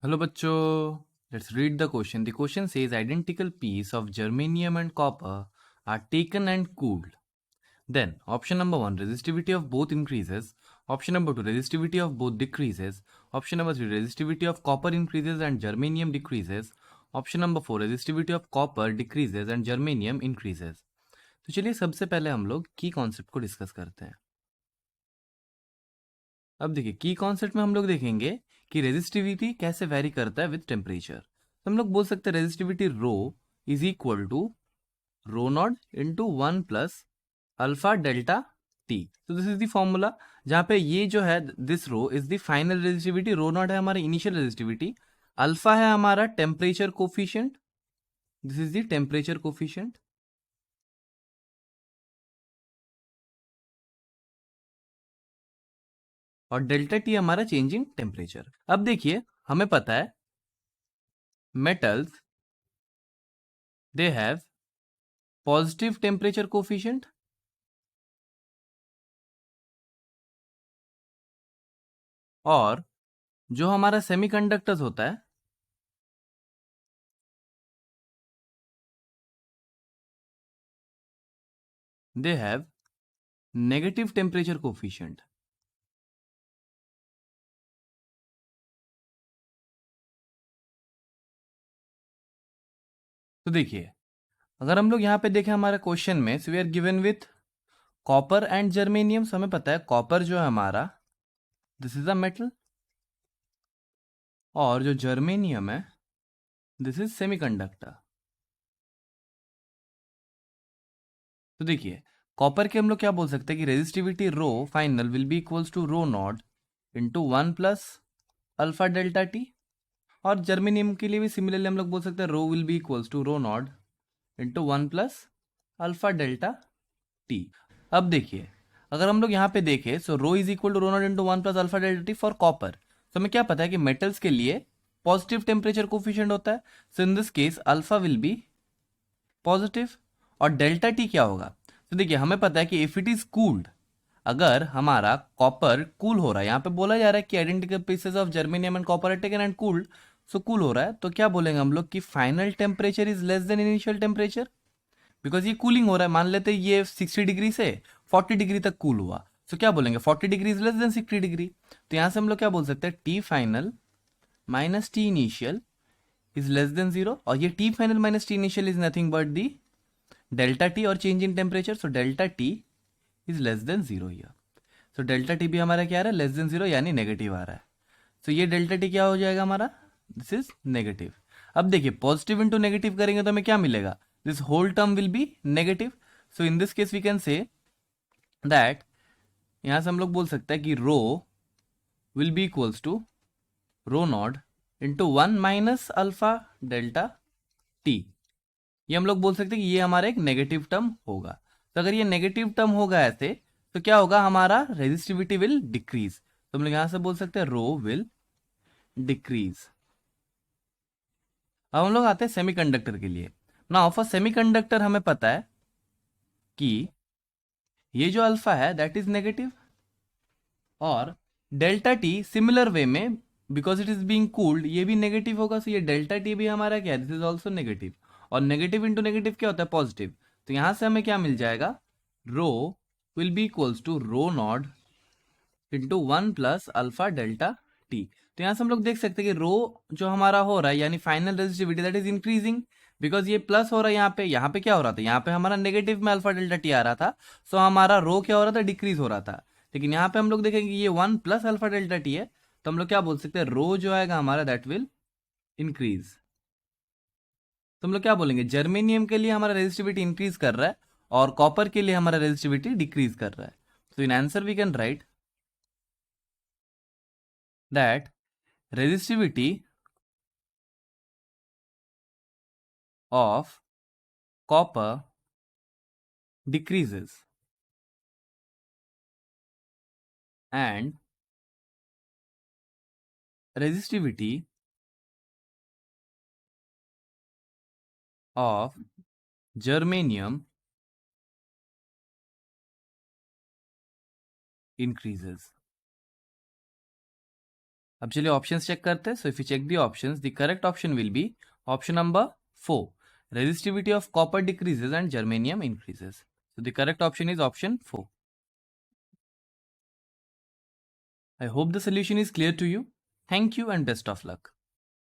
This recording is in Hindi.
Hello bachcho. Let's read the question. The question says identical piece of germanium and copper are taken and cooled. Then option number 1 resistivity of both increases. Option number 2 resistivity of both decreases. Option number 3 resistivity of copper increases and germanium decreases. Option number 4 resistivity of copper decreases and germanium increases. तो चलिए सबसे पहले हम लोग की कॉन्सेप्ट को डिस्कस करते हैं। अब देखिए की कॉन्सेप्ट में हम लोग देखेंगे कि रेजिस्टिविटी कैसे वैरी करता है विद टेम्परेचर। तो हम लोग बोल सकते हैं resistivity rho is equal to rho not into 1 plus alpha delta T. तो दिस इज द फॉर्मूला जहाँ पे ये जो है this rho is the final resistivity, rho not है हमारी इनिशियल रेजिस्टिविटी, अल्फा है हमारा temperature coefficient, this is the temperature coefficient, और डेल्टा टी हमारा चेंज इन टेम्परेचर। अब देखिए हमें पता है metals they have positive temperature coefficient और जो हमारा सेमीकंडक्टर्स होता है they have negative temperature coefficient. तो देखिए अगर हम लोग यहाँ पे देखें हमारे क्वेश्चन में, so we are given with copper and germanium. So हमें पता है कॉपर जो है हमारा दिस इज अ मेटल और जो जर्मेनियम है दिस इज सेमीकंडक्टर। तो देखिए कॉपर के हम लोग क्या बोल सकते हैं कि resistivity rho final will be equals to rho not into 1 plus alpha delta T, और जर्मेनियम के लिए भी सिमिलरली हम लोग बोल सकते हैं rho will be equals to rho not into 1 plus alpha delta T. अब देखिए अगर हम लोग यहाँ पे देखें so rho is equal to rho not into 1 plus alpha delta T for copper. तो हमें क्या पता है कि मेटल्स के लिए पॉजिटिव टेम्परेचर कोफिशिएंट होता है, so in this case alpha will be positive. और डेल्टा टी क्या होगा? तो देखिए हमें पता है कि इफ इट इज कूल्ड, अगर हमारा कॉपर कूल हो रहा है, यहाँ पे बोला जा रहा है कि identical pieces of germanium and copper are taken and cooled, so cool हो रहा है, तो क्या बोलेंगे हम लोग कि final temperature is less than initial temperature, because ये कूलिंग हो रहा है। मान लेते हैं ये 60 डिग्री से 40 डिग्री तक कूल हुआ, तो क्या बोलेंगे 40 degree is less than 60 degree. तो यहां से हम लोग क्या बोल सकते हैं T final minus T initial is less than zero, और ये T final minus T initial is nothing but the delta T और change in temperature, so delta T is less than zero here. So delta T भी हमारा क्या आ रहा है लेस देन जीरो, यानी नेगेटिव आ रहा है। सो ये डेल्टा टी क्या हो जाएगा हमारा, दिस इज नेगेटिव। अब देखिए पॉजिटिव इंटू नेगेटिव करेंगे तो हमें क्या मिलेगा, this whole term will be negative. So in this case we can say that, यहां से हम लोग बोल सकते हैं कि rho will be equals to rho not into 1 minus alpha delta T. ये हम लोग बोल सकते हैं कि ये हमारा एक नेगेटिव टर्म होगा। तो अगर ये नेगेटिव टर्म होगा ऐसे, तो क्या होगा हमारा रेजिस्टिविटी विल डिक्रीज। तो हम लोग यहां से बोल सकते हैं रो विल डिक्रीज। अब हम लोग आते हैं सेमीकंडक्टर के लिए। नाउ फॉर सेमीकंडक्टर हमें पता है कि ये जो अल्फा है दैट इज नेगेटिव, और डेल्टा टी सिमिलर वे में because it is being cooled ये भी नेगेटिव होगा। सो ये डेल्टा टी भी हमारा क्या है, दिस इज ऑल्सो नेगेटिव, और नेगेटिव इंटू नेगेटिव क्या होता है पॉजिटिव। तो यहां से हमें क्या मिल जाएगा, rho will be equals to rho not into 1 plus alpha delta T. तो यहां से हम लोग देख सकते हैं कि रो जो हमारा हो रहा है यानी final resistivity that is increasing, because ये प्लस हो रहा है यहाँ पे क्या हो रहा था, यहाँ पे हमारा नेगेटिव में अल्फा डेल्टा टी आ रहा था, सो हमारा रो क्या हो रहा था, डिक्रीज हो रहा था। लेकिन यहाँ पे हम लोग देखेंगे ये 1 प्लस अल्फा डेल्टा टी है, तो हम लोग क्या बोल सकते हैं रो जो आएगा हमारा दैट विल इंक्रीज। तो हम लोग क्या बोलेंगे जर्मेनियम के लिए हमारा रेजिस्टिविटी इंक्रीज कर रहा है और कॉपर के लिए हमारा रेजिस्टिविटी डिक्रीज कर रहा है। तो in answer we can write that resistivity of copper decreases and resistivity of germanium increases. अब चलिए ऑप्शंस चेक करते हैं. So if you check the options, the correct option will be option number 4. Resistivity of copper decreases and germanium increases. So the correct option is option 4. I hope the solution is clear to you. Thank you and best of luck.